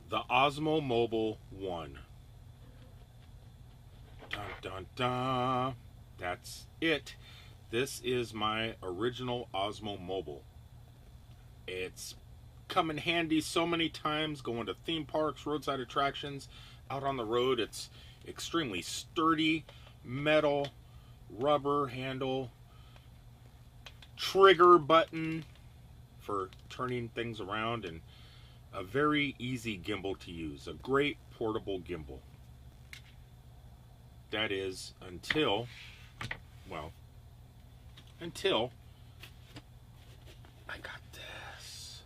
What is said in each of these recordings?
The Osmo Mobile 1. Dun dun dun. That's it. This is my original Osmo Mobile. It's come in handy so many times going to theme parks, roadside attractions, out on the road. It's extremely sturdy, metal, rubber handle, trigger button for turning things around, and a very easy gimbal to use. A great portable gimbal. That is until I got this.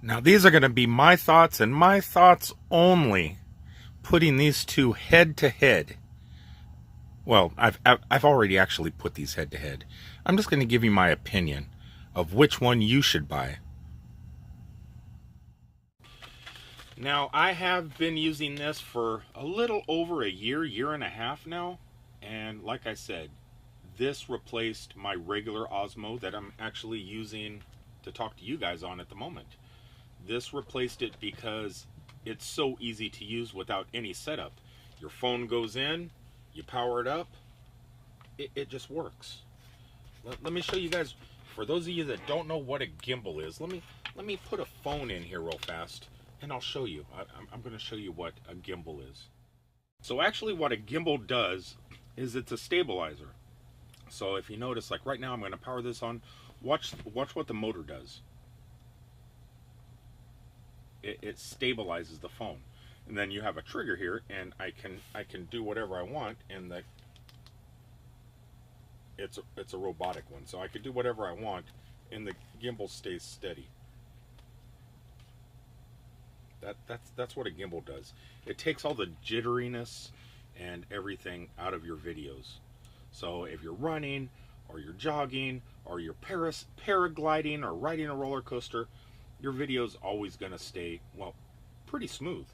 Now these are going to be my thoughts and my thoughts only, putting these two head to head. Well, I've already actually put these head to head. I'm just going to give you my opinion of which one you should buy. Now, I have been using this for a little over a year and a half now, and like I said, this replaced my regular Osmo that I'm actually using to talk to you guys on at the moment. This replaced it because it's so easy to use without any setup. Your phone goes in, you power it up, it just works. Let me show you guys, for those of you that don't know what a gimbal is, let me put a phone in here real fast and I'll show you. I'm going to show you what a gimbal is. So actually what a gimbal does is it's a stabilizer. So if you notice, like right now I'm going to power this on, watch what the motor does. It stabilizes the phone. And then you have a trigger here, and I can do whatever I want, and it's a robotic one, so I can do whatever I want, and the gimbal stays steady. That's what a gimbal does. It takes all the jitteriness and everything out of your videos. So if you're running, or you're jogging, or you're paragliding, or riding a roller coaster, your video's always going to stay, well, pretty smooth.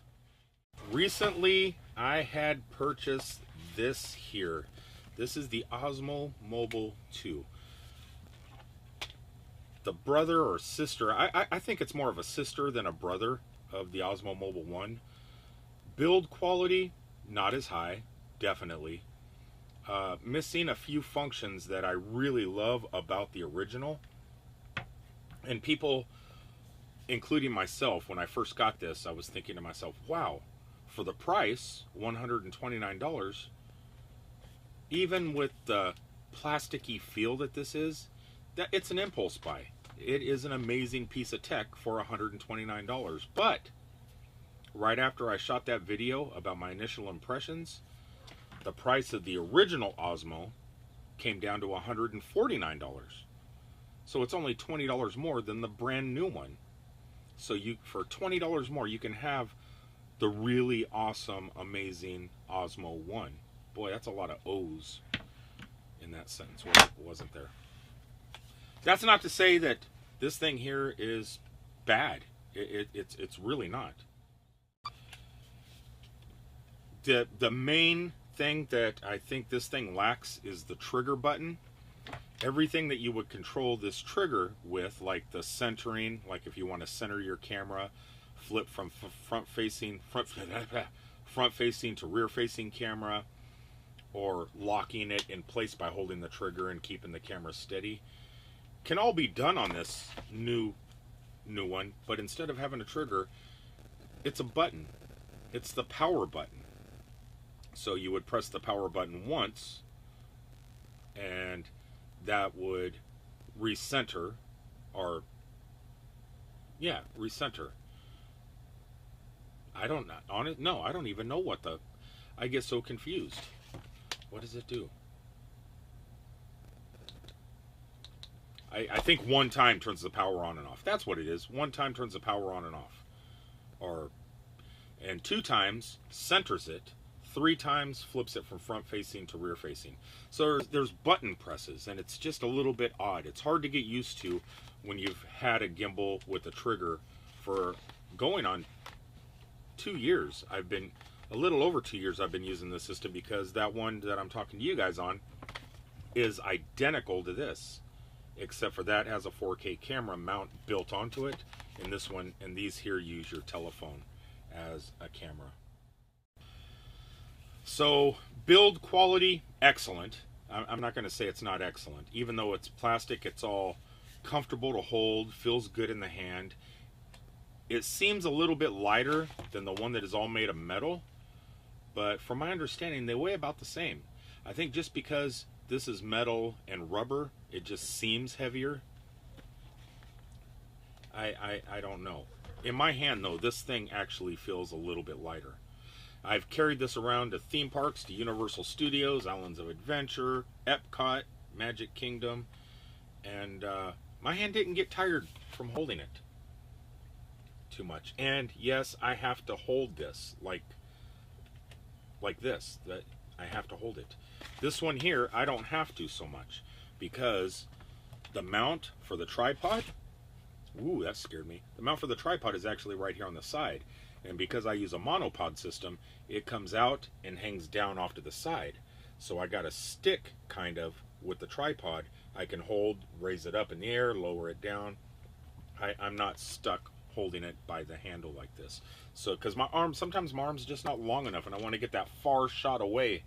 Recently, I had purchased this here. This is the Osmo Mobile 2. The brother or sister, I think it's more of a sister than a brother of the Osmo Mobile 1. Build quality, not as high, definitely. Missing a few functions that I really love about the original. And people, including myself, when I first got this, I was thinking to myself, wow, for the price, $129, even with the plasticky feel that this is, that it's an impulse buy. It is an amazing piece of tech for $129. But right after I shot that video about my initial impressions, the price of the original Osmo came down to $149. So it's only $20 more than the brand new one. So for $20 more, you can have the really awesome, amazing Osmo 1. Boy, that's a lot of O's in that sentence, wasn't there? That's not to say that this thing here is bad. It's really not. The main thing that I think this thing lacks is the trigger button. Everything that you would control this trigger with, like the centering, like if you want to center your camera, flip from front facing to rear facing camera, or locking it in place by holding the trigger and keeping the camera steady, can all be done on this new one. But instead of having a trigger, it's a button. It's the power button. So you would press the power button once, and that would recenter, or recenter. I don't even know what I get so confused. What does it do? I think one time turns the power on and off. That's what it is. One time turns the power on and off. And 2 times centers it. 3 times flips it from front facing to rear facing. So there's button presses, and it's just a little bit odd. It's hard to get used to when you've had a gimbal with a trigger for going on 2 years. A little over 2 years I've been using this system, because that one that I'm talking to you guys on is identical to this, except for that has a 4K camera mount built onto it, in this one, and these here use your telephone as a camera. So build quality, excellent. I'm not going to say it's not excellent. Even though it's plastic, it's all comfortable to hold, feels good in the hand. It seems a little bit lighter than the one that is all made of metal, but from my understanding, they weigh about the same. I think just because this is metal and rubber, it just seems heavier. I don't know. In my hand, though, this thing actually feels a little bit lighter. I've carried this around to theme parks, to Universal Studios, Islands of Adventure, Epcot, Magic Kingdom, and my hand didn't get tired from holding it too much. And yes, I have to hold this like this. That I have to hold it. This one here, I don't have to so much because the mount for the tripod, ooh, that scared me. The mount for the tripod is actually right here on the side. And because I use a monopod system, it comes out and hangs down off to the side. So I got a stick kind of with the tripod. I can hold, raise it up in the air, lower it down. I'm not stuck holding it by the handle like this. So, because sometimes my arm's just not long enough and I want to get that far shot away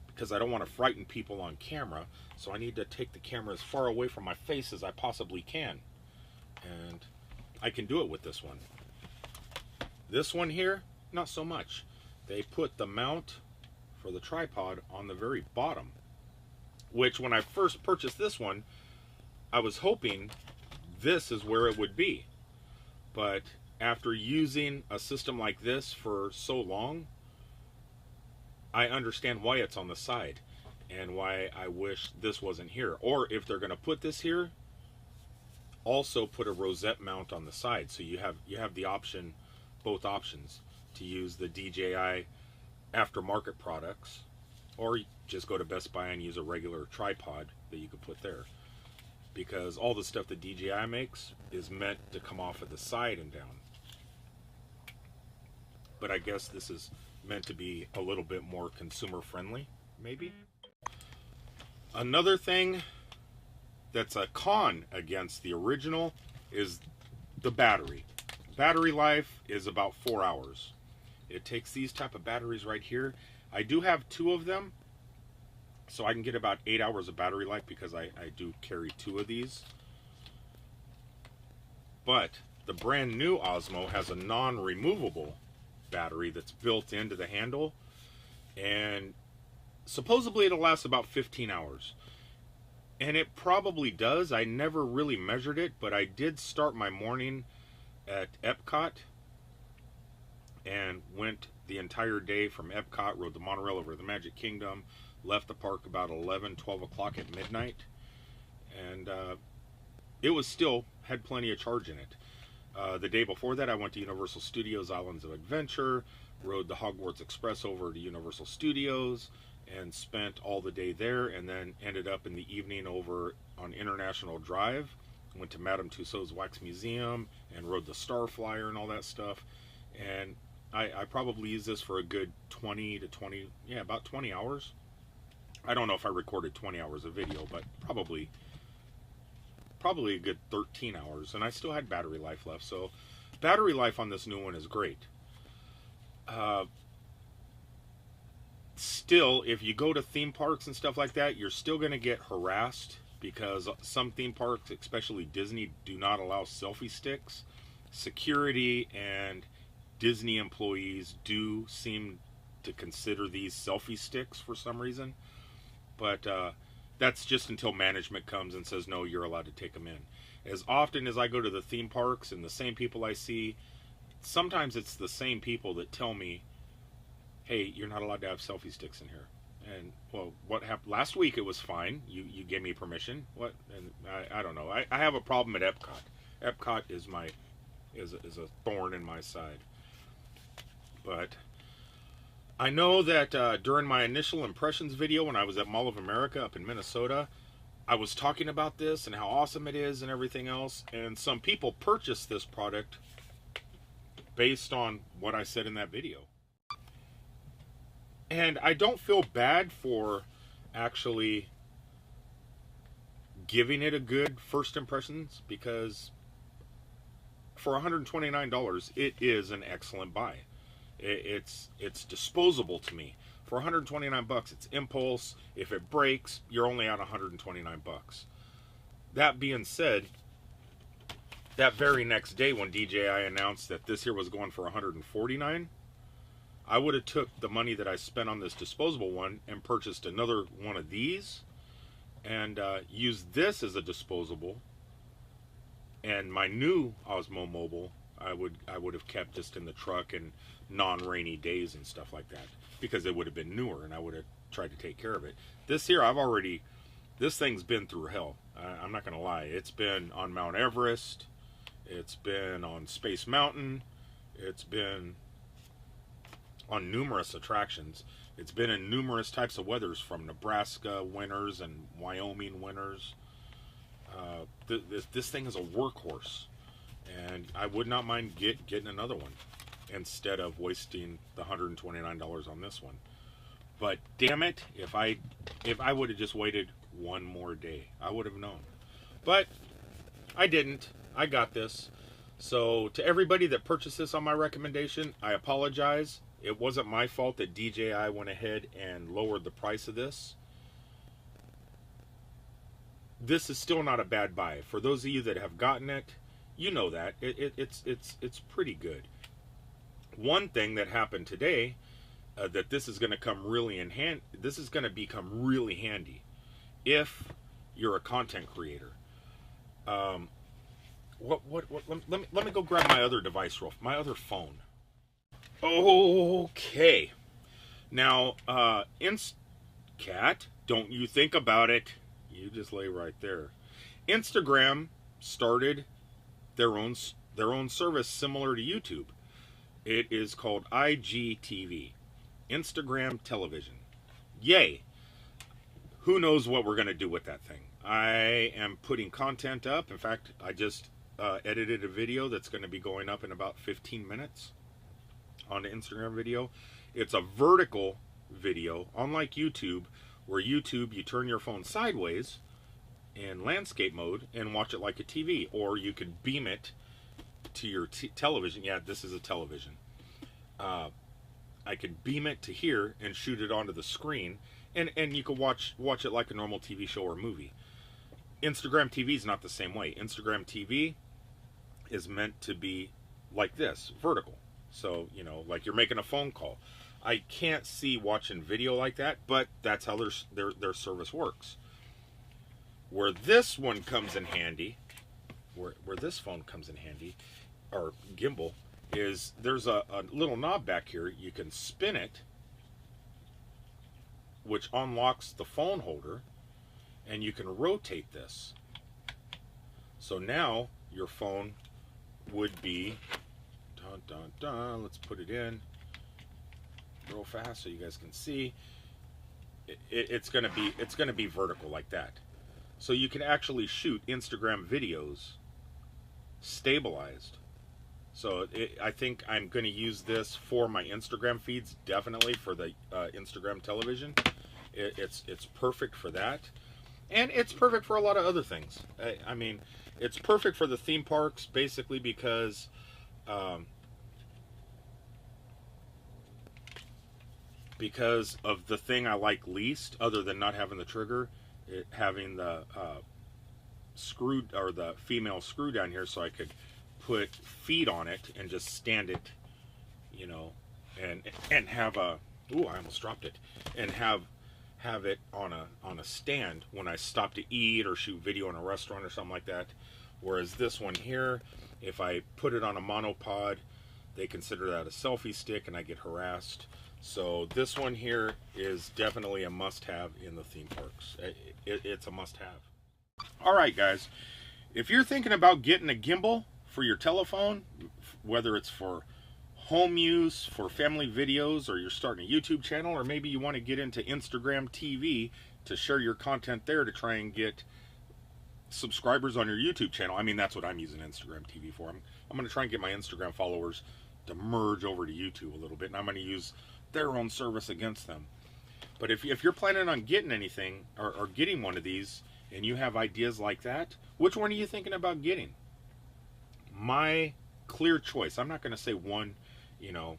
because I don't want to frighten people on camera. So I need to take the camera as far away from my face as I possibly can. And I can do it with this one. This one here, not so much. They put the mount for the tripod on the very bottom, which when I first purchased this one, I was hoping this is where it would be. But after using a system like this for so long, I understand why it's on the side and why I wish this wasn't here. Or if they're going to put this here, also put a rosette mount on the side, so you have the option, both options, to use the DJI aftermarket products, or just go to Best Buy and use a regular tripod that you could put there, because all the stuff that DJI makes is meant to come off at the side and down. But I guess this is meant to be a little bit more consumer friendly, maybe. Another thing that's a con against the original is the battery. Battery life is about 4 hours. It takes these type of batteries right here. I do have 2 of them, so I can get about 8 hours of battery life because I do carry 2 of these. But the brand new Osmo has a non-removable battery that's built into the handle, and supposedly it'll last about 15 hours. And it probably does. I never really measured it, but I did start my morning at Epcot and went the entire day from Epcot, rode the monorail over to the Magic Kingdom, left the park about 11, 12 o'clock at midnight, and it was still had plenty of charge in it. The day before that, I went to Universal Studios Islands of Adventure, rode the Hogwarts Express over to Universal Studios, and spent all the day there, and then ended up in the evening over on International Drive. Went to Madame Tussauds Wax Museum and rode the Star Flyer and all that stuff. And I probably used this for a good 20 to 20, yeah, about 20 hours. I don't know if I recorded 20 hours of video, but probably a good 13 hours. And I still had battery life left. So battery life on this new one is great. Still, if you go to theme parks and stuff like that, you're still going to get harassed because some theme parks, especially Disney, do not allow selfie sticks. Security and Disney employees do seem to consider these selfie sticks for some reason, but that's just until management comes and says, no, you're allowed to take them in. As often as I go to the theme parks and the same people I see, sometimes it's the same people that tell me, hey, you're not allowed to have selfie sticks in here. And, well, what happened? Last week it was fine. You gave me permission. What? And I don't know. I have a problem at Epcot. Epcot is a thorn in my side. But I know that during my initial impressions video when I was at Mall of America up in Minnesota, I was talking about this and how awesome it is and everything else. And some people purchased this product based on what I said in that video. And I don't feel bad for actually giving it a good first impressions, because for $129, it is an excellent buy. It's disposable to me. For 129 bucks, it's impulse. If it breaks, you're only out 129 bucks. That being said, that very next day when DJI announced that this here was going for 149, I would have took the money that I spent on this disposable one and purchased another one of these and used this as a disposable. And my new Osmo Mobile, I would have kept just in the truck and non-rainy days and stuff like that, because it would have been newer and I would have tried to take care of it. This here, this thing's been through hell. I'm not gonna lie. It's been on Mount Everest. It's been on Space Mountain. It's been on numerous attractions. It's been in numerous types of weathers, from Nebraska winters and Wyoming winters. This thing is a workhorse, and I would not mind getting another one instead of wasting the $129 on this one. But damn it, if I would have just waited one more day, I would have known. But I didn't. I got this. So to everybody that purchased this on my recommendation, I apologize. It wasn't my fault that DJI went ahead and lowered the price of this. This is still not a bad buy. For those of you that have gotten it, you know that it's pretty good. One thing that happened today, that this is going to come really in hand. This is going to become really handy if you're a content creator. Let me go grab my other device, my other phone. Okay. Now, Cat, don't you think about it. You just lay right there. Instagram started their own service similar to YouTube. It is called IGTV, Instagram Television. Yay! Who knows what we're going to do with that thing? I am putting content up. In fact, I just edited a video that's going to be going up in about 15 minutes on the Instagram video. It's a vertical video, unlike YouTube, where YouTube, you turn your phone sideways in landscape mode and watch it like a TV, or you could beam it to your television. Yeah, this is a television. I could beam it to here and shoot it onto the screen, and you could watch it like a normal TV show or movie. Instagram TV is not the same way. Instagram TV is meant to be like this, vertical. So, you know, like you're making a phone call. I can't see watching video like that, but that's how their service works. Where this one comes in handy, where this phone comes in handy, or gimbal, is there's a little knob back here. You can spin it, which unlocks the phone holder, and you can rotate this. So now your phone would be, let's put it in real fast so you guys can see. It's gonna be vertical like that. So you can actually shoot Instagram videos stabilized. So I think I'm going to use this for my Instagram feeds, definitely for the Instagram television. It's perfect for that. And it's perfect for a lot of other things. I mean, it's perfect for the theme parks, basically because of the thing I like least, other than not having the trigger, having the screw, or the female screw down here, so I could put feet on it and just stand it, you know, and have a, ooh, I almost dropped it, and have it on a stand when I stop to eat or shoot video in a restaurant or something like that. Whereas this one here, if I put it on a monopod, they consider that a selfie stick and I get harassed. So this one here is definitely a must-have in the theme parks. It's a must-have. All right, guys, if you're thinking about getting a gimbal for your telephone, whether it's for home use, for family videos, or you're starting a YouTube channel, or maybe you want to get into Instagram TV to share your content there to try and get subscribers on your YouTube channel. I mean, that's what I'm using Instagram TV for. I'm going to try and get my Instagram followers to merge over to YouTube a little bit, and I'm going to use their own service against them. But if you're planning on getting anything, or getting one of these, and you have ideas like that, which one are you thinking about getting? My clear choice. I'm not going to say one, you know,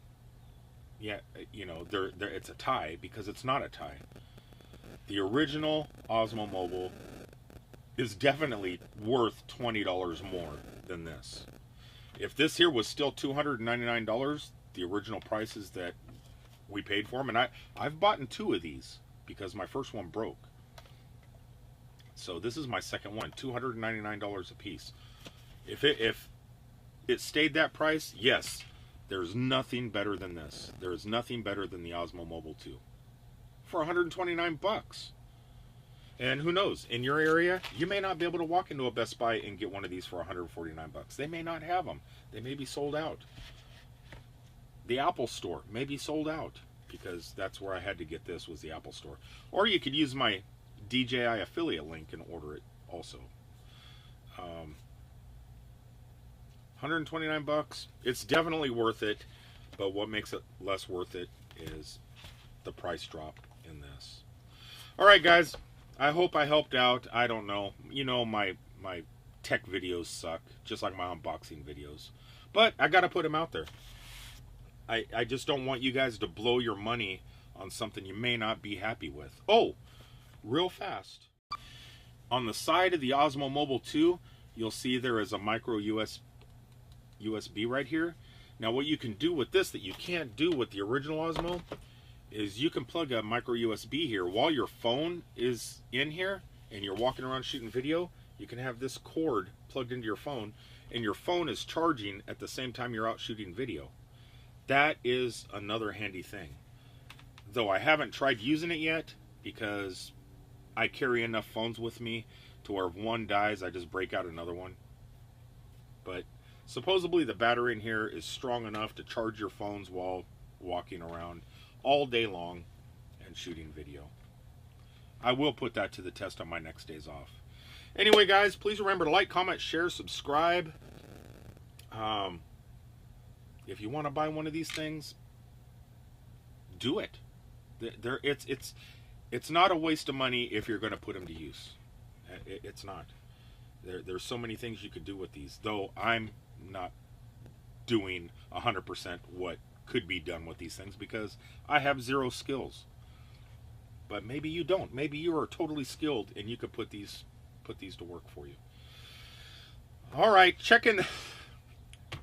yeah, you know, it's a tie, because it's not a tie. The original Osmo Mobile is definitely worth $20 more than this. If this here was still $299, the original prices that we paid for them, and I've bought 2 of these because my first one broke. So this is my second one, $299 a piece. If it stayed that price, yes, there's nothing better than this. There is nothing better than the Osmo Mobile 2 for 129 bucks. And who knows, in your area, you may not be able to walk into a Best Buy and get one of these for 149 bucks. They may not have them. They may be sold out. The Apple Store may be sold out, because that's where I had to get this, was the Apple Store. Or you could use my DJI affiliate link and order it also. 129 bucks. It's definitely worth it, but what makes it less worth it is the price drop in this. All right, guys. I hope I helped out. I don't know. You know, my tech videos suck, just like my unboxing videos. But I got to put them out there. I just don't want you guys to blow your money on something you may not be happy with. Oh, real fast. On the side of the Osmo Mobile 2, you'll see there is a micro USB right here. Now what you can do with this that you can't do with the original Osmo is you can plug a micro USB here while your phone is in here and you're walking around shooting video. You can have this cord plugged into your phone, and your phone is charging at the same time you're out shooting video. That is another handy thing. Though I haven't tried using it yet, because I carry enough phones with me to where if one dies, I just break out another one. But supposedly the battery in here is strong enough to charge your phones while walking around all day long and shooting video. I will put that to the test on my next days off. Anyway, guys, please remember to like, comment, share, subscribe. If you want to buy one of these things, do it. It's not a waste of money if you're going to put them to use. It's not. There's so many things you could do with these, though I'm not doing 100% what could be done with these things because I have zero skills. But maybe you don't. Maybe you are totally skilled and you could put these to work for you. All right,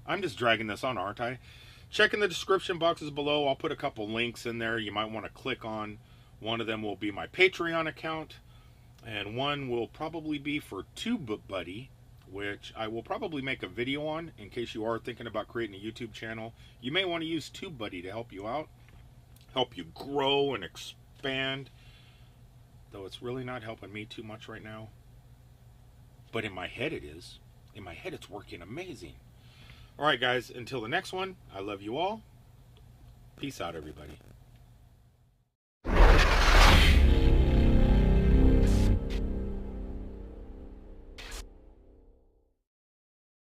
I'm just dragging this on, aren't I? Check in the description boxes below. I'll put a couple links in there you might want to click on. One of them will be my Patreon account, and one will probably be for TubeBuddy, which I will probably make a video on in case you are thinking about creating a YouTube channel. You may want to use TubeBuddy to help you out, help you grow and expand, though it's really not helping me too much right now. But in my head it is. In my head it's working amazing. All right, guys, until the next one, I love you all. Peace out, everybody.